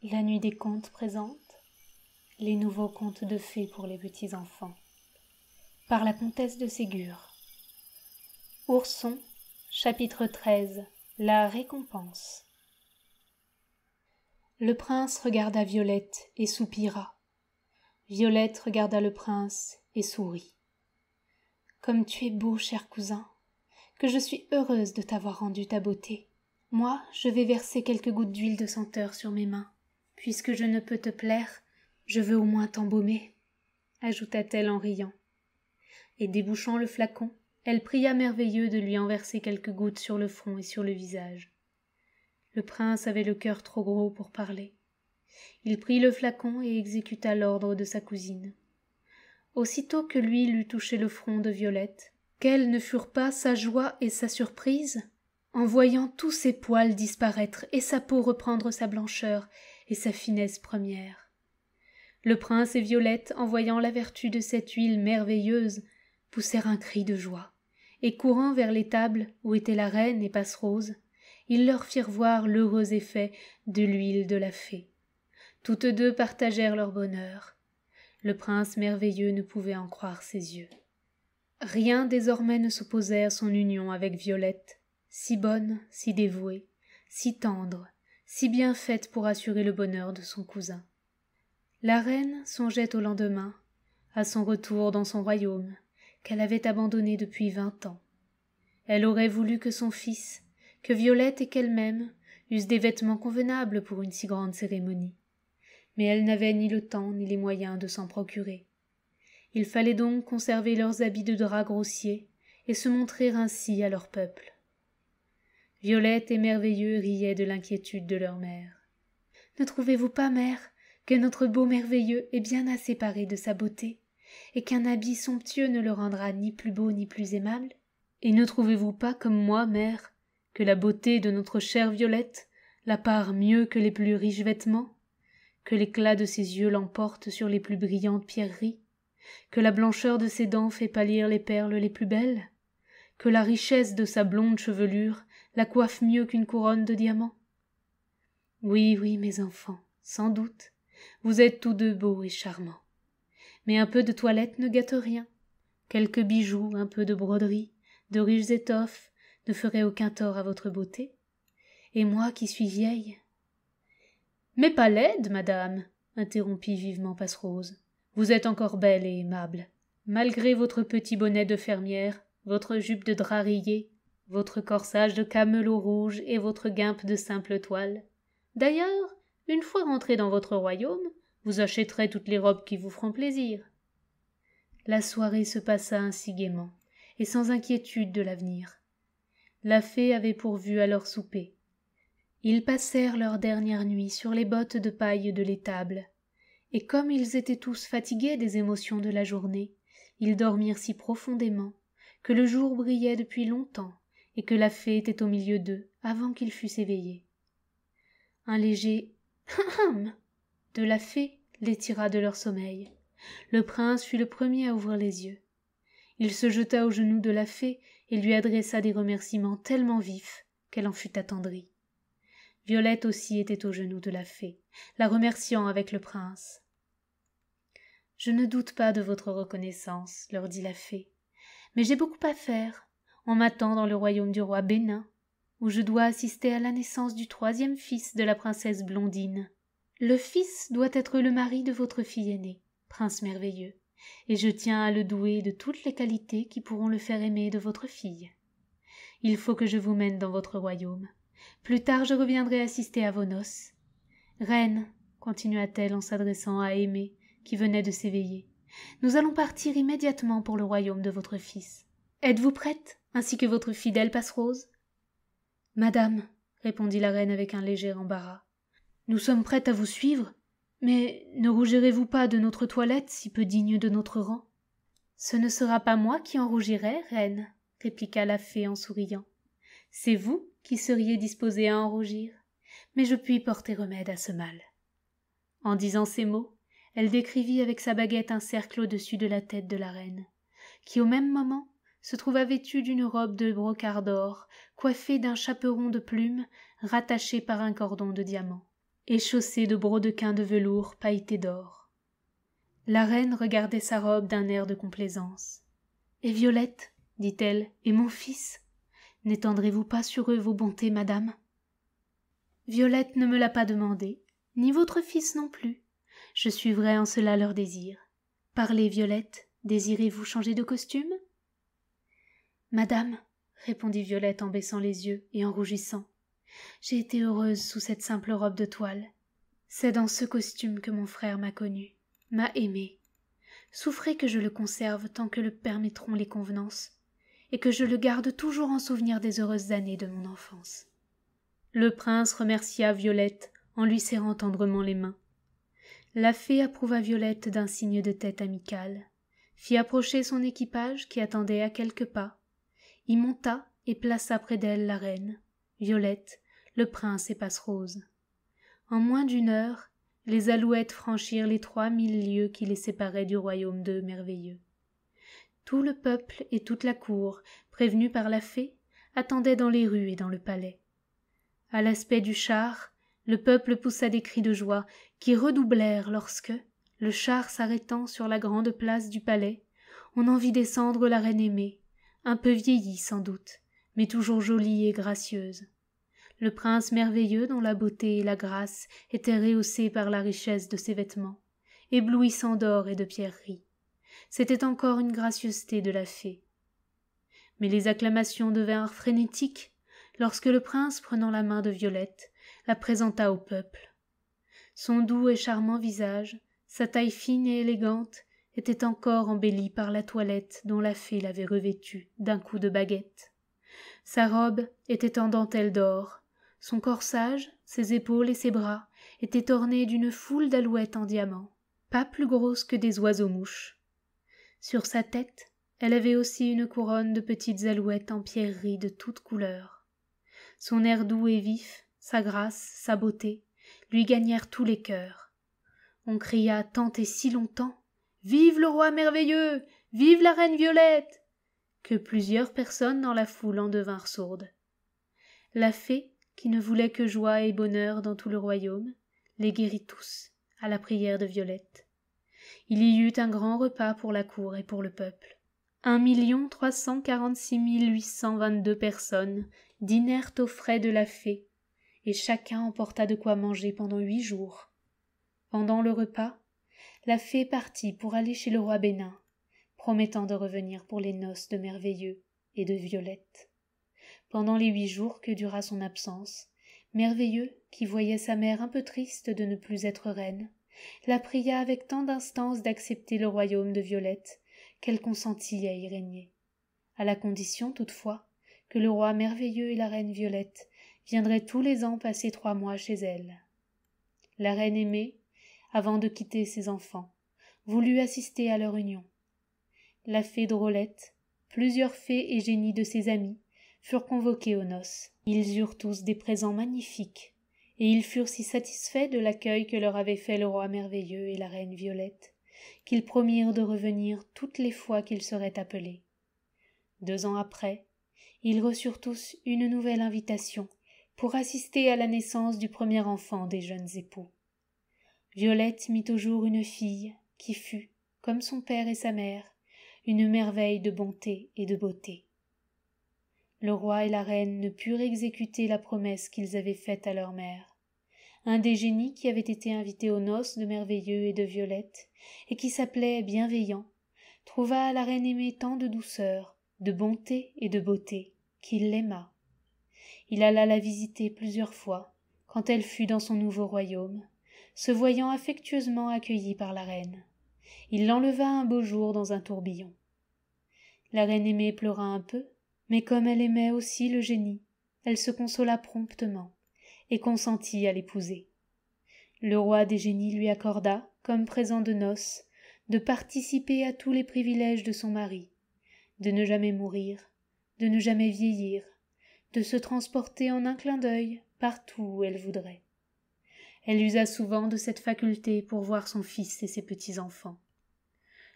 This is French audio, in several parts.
La nuit des contes présente les nouveaux contes de fées pour les petits enfants par la comtesse de Ségur. Ourson, chapitre 13. La récompense. Le prince regarda Violette et soupira. Violette regarda le prince et sourit. « Comme tu es beau, cher cousin, que je suis heureuse de t'avoir rendu ta beauté. Moi, je vais verser quelques gouttes d'huile de senteur sur mes mains. Puisque je ne peux te plaire, je veux au moins t'embaumer, » ajouta-t-elle en riant. Et débouchant le flacon, elle pria Merveilleux de lui en verser quelques gouttes sur le front et sur le visage. Le prince avait le cœur trop gros pour parler. Il prit le flacon et exécuta l'ordre de sa cousine. Aussitôt que l'huile eut touché le front de Violette, quelles ne furent pas sa joie et sa surprise, en voyant tous ses poils disparaître et sa peau reprendre sa blancheur et sa finesse première. Le prince et Violette, en voyant la vertu de cette huile merveilleuse, poussèrent un cri de joie, et courant vers l'étable où étaient la reine et Passerose, ils leur firent voir l'heureux effet de l'huile de la fée. Toutes deux partagèrent leur bonheur. Le prince merveilleux ne pouvait en croire ses yeux. Rien désormais ne s'opposait à son union avec Violette, si bonne, si dévouée, si tendre, si bien faite pour assurer le bonheur de son cousin. La reine songeait au lendemain, à son retour dans son royaume, qu'elle avait abandonné depuis 20 ans. Elle aurait voulu que son fils, que Violette et qu'elle-même eussent des vêtements convenables pour une si grande cérémonie. Mais elle n'avait ni le temps ni les moyens de s'en procurer. Il fallait donc conserver leurs habits de drap grossier et se montrer ainsi à leur peuple. Violette et Merveilleux riaient de l'inquiétude de leur mère. « Ne trouvez-vous pas, mère, que notre beau Merveilleux est bien assez paré de sa beauté, et qu'un habit somptueux ne le rendra ni plus beau ni plus aimable? Et ne trouvez-vous pas, comme moi, mère, que la beauté de notre chère Violette la pare mieux que les plus riches vêtements, que l'éclat de ses yeux l'emporte sur les plus brillantes pierreries, que la blancheur de ses dents fait pâlir les perles les plus belles, que la richesse de sa blonde chevelure la coiffe mieux qu'une couronne de diamants? Oui, oui, mes enfants, sans doute, vous êtes tous deux beaux et charmants. Mais un peu de toilette ne gâte rien. Quelques bijoux, un peu de broderie, de riches étoffes ne feraient aucun tort à votre beauté. Et moi qui suis vieille... « Mais pas laide, madame, » interrompit vivement Passerose. « Vous êtes encore belle et aimable. Malgré votre petit bonnet de fermière, votre jupe de drap rayé, votre corsage de camelot rouge et votre guimpe de simple toile. D'ailleurs, une fois rentré dans votre royaume, vous achèterez toutes les robes qui vous feront plaisir. » La soirée se passa ainsi gaiement, et sans inquiétude de l'avenir. La fée avait pourvu à leur souper. Ils passèrent leur dernière nuit sur les bottes de paille de l'étable, et comme ils étaient tous fatigués des émotions de la journée, ils dormirent si profondément que le jour brillait depuis longtemps et que la fée était au milieu d'eux avant qu'ils fussent éveillés. Un léger « hum » de la fée les tira de leur sommeil. Le prince fut le premier à ouvrir les yeux. Il se jeta aux genoux de la fée et lui adressa des remerciements tellement vifs qu'elle en fut attendrie. Violette aussi était aux genoux de la fée, la remerciant avec le prince. « Je ne doute pas de votre reconnaissance, » leur dit la fée, « mais j'ai beaucoup à faire. On m'attend dans le royaume du roi Bénin, où je dois assister à la naissance du 3e fils de la princesse Blondine. Le fils doit être le mari de votre fille aînée, prince merveilleux, et je tiens à le douer de toutes les qualités qui pourront le faire aimer de votre fille. Il faut que je vous mène dans votre royaume. Plus tard je reviendrai assister à vos noces. Reine, continua-t-elle en s'adressant à Aimée, qui venait de s'éveiller, nous allons partir immédiatement pour le royaume de votre fils. Êtes-vous prête, ainsi que votre fidèle Passerose? Madame, répondit la reine avec un léger embarras, nous sommes prêtes à vous suivre, mais ne rougirez-vous pas de notre toilette si peu digne de notre rang? Ce ne sera pas moi qui en rougirai, reine, répliqua la fée en souriant. C'est vous qui seriez disposée à en rougir, mais je puis porter remède à ce mal. En disant ces mots, elle décrivit avec sa baguette un cercle au-dessus de la tête de la reine, qui au même moment se trouva vêtue d'une robe de brocart d'or, coiffée d'un chaperon de plumes, rattaché par un cordon de diamants. et chaussée de brodequins de velours pailletés d'or. La reine regardait sa robe d'un air de complaisance. « Et Violette, dit-elle, et mon fils, n'étendrez-vous pas sur eux vos bontés, madame ?» Violette ne me l'a pas demandé, ni votre fils non plus. Je suivrai en cela leur désir. Parlez, Violette, désirez-vous changer de costume ? Madame, répondit Violette en baissant les yeux et en rougissant, j'ai été heureuse sous cette simple robe de toile. C'est dans ce costume que mon frère m'a connue, m'a aimée. Souffrez que je le conserve tant que le permettront les convenances, et que je le garde toujours en souvenir des heureuses années de mon enfance. Le prince remercia Violette en lui serrant tendrement les mains. La fée approuva Violette d'un signe de tête amical, fit approcher son équipage qui attendait à quelques pas, y monta et plaça près d'elle la reine, Violette, le prince et Passerose. En moins d'une heure, les alouettes franchirent les 3000 lieues qui les séparaient du royaume de Merveilleux. Tout le peuple et toute la cour, prévenus par la fée, attendaient dans les rues et dans le palais. À l'aspect du char, le peuple poussa des cris de joie qui redoublèrent lorsque, le char s'arrêtant sur la grande place du palais, on en vit descendre la reine aimée, un peu vieillie sans doute, mais toujours jolie et gracieuse. Le prince merveilleux dont la beauté et la grâce étaient rehaussées par la richesse de ses vêtements, éblouissants d'or et de pierreries. C'était encore une gracieuseté de la fée. Mais les acclamations devinrent frénétiques lorsque le prince, prenant la main de Violette, la présenta au peuple. Son doux et charmant visage, sa taille fine et élégante, était encore embelli par la toilette dont la fée l'avait revêtue d'un coup de baguette. Sa robe était en dentelle d'or, son corsage, ses épaules et ses bras étaient ornés d'une foule d'alouettes en diamants, pas plus grosses que des oiseaux-mouches. Sur sa tête, elle avait aussi une couronne de petites alouettes en pierreries de toutes couleurs. Son air doux et vif, sa grâce, sa beauté, lui gagnèrent tous les cœurs. On cria tant et si longtemps « Vive le roi merveilleux! Vive la reine Violette !» que plusieurs personnes dans la foule en devinrent sourdes. La fée, qui ne voulait que joie et bonheur dans tout le royaume, les guérit tous, à la prière de Violette. Il y eut un grand repas pour la cour et pour le peuple. 1 346 822 personnes dînèrent aux frais de la fée, et chacun emporta de quoi manger pendant 8 jours. Pendant le repas, la fée partit pour aller chez le roi Bénin, promettant de revenir pour les noces de Merveilleux et de Violette. Pendant les 8 jours que dura son absence, Merveilleux, qui voyait sa mère un peu triste de ne plus être reine, la pria avec tant d'instance d'accepter le royaume de Violette qu'elle consentit à y régner, à la condition toutefois que le roi Merveilleux et la reine Violette viendraient tous les ans passer 3 mois chez elle. La reine aimée, avant de quitter ses enfants, voulut assister à leur union. La fée Drôlette, plusieurs fées et génies de ses amis furent convoqués aux noces. Ils eurent tous des présents magnifiques, et ils furent si satisfaits de l'accueil que leur avaient fait le roi Merveilleux et la reine Violette, qu'ils promirent de revenir toutes les fois qu'ils seraient appelés. 2 ans après, ils reçurent tous une nouvelle invitation pour assister à la naissance du premier enfant des jeunes époux. Violette mit au jour une fille qui fut, comme son père et sa mère, une merveille de bonté et de beauté. Le roi et la reine ne purent exécuter la promesse qu'ils avaient faite à leur mère. Un des génies qui avait été invité aux noces de Merveilleux et de Violette, et qui s'appelait Bienveillant, trouva à la reine aimée tant de douceur, de bonté et de beauté, qu'il l'aima. Il alla la visiter plusieurs fois, quand elle fut dans son nouveau royaume, se voyant affectueusement accueilli par la reine. Il l'enleva un beau jour dans un tourbillon. La reine aimée pleura un peu, mais comme elle aimait aussi le génie, elle se consola promptement et consentit à l'épouser. Le roi des génies lui accorda, comme présent de noces, de participer à tous les privilèges de son mari, de ne jamais mourir, de ne jamais vieillir, de se transporter en un clin d'œil partout où elle voudrait. Elle usa souvent de cette faculté pour voir son fils et ses petits-enfants.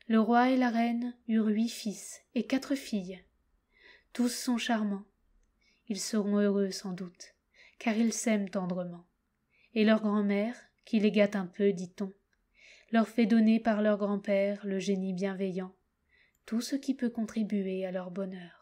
Le roi et la reine eurent 8 fils et 4 filles. Tous sont charmants. Ils seront heureux sans doute, car ils s'aiment tendrement. et leur grand-mère, qui les gâte un peu, dit-on, leur fait donner par leur grand-père, le génie bienveillant, tout ce qui peut contribuer à leur bonheur.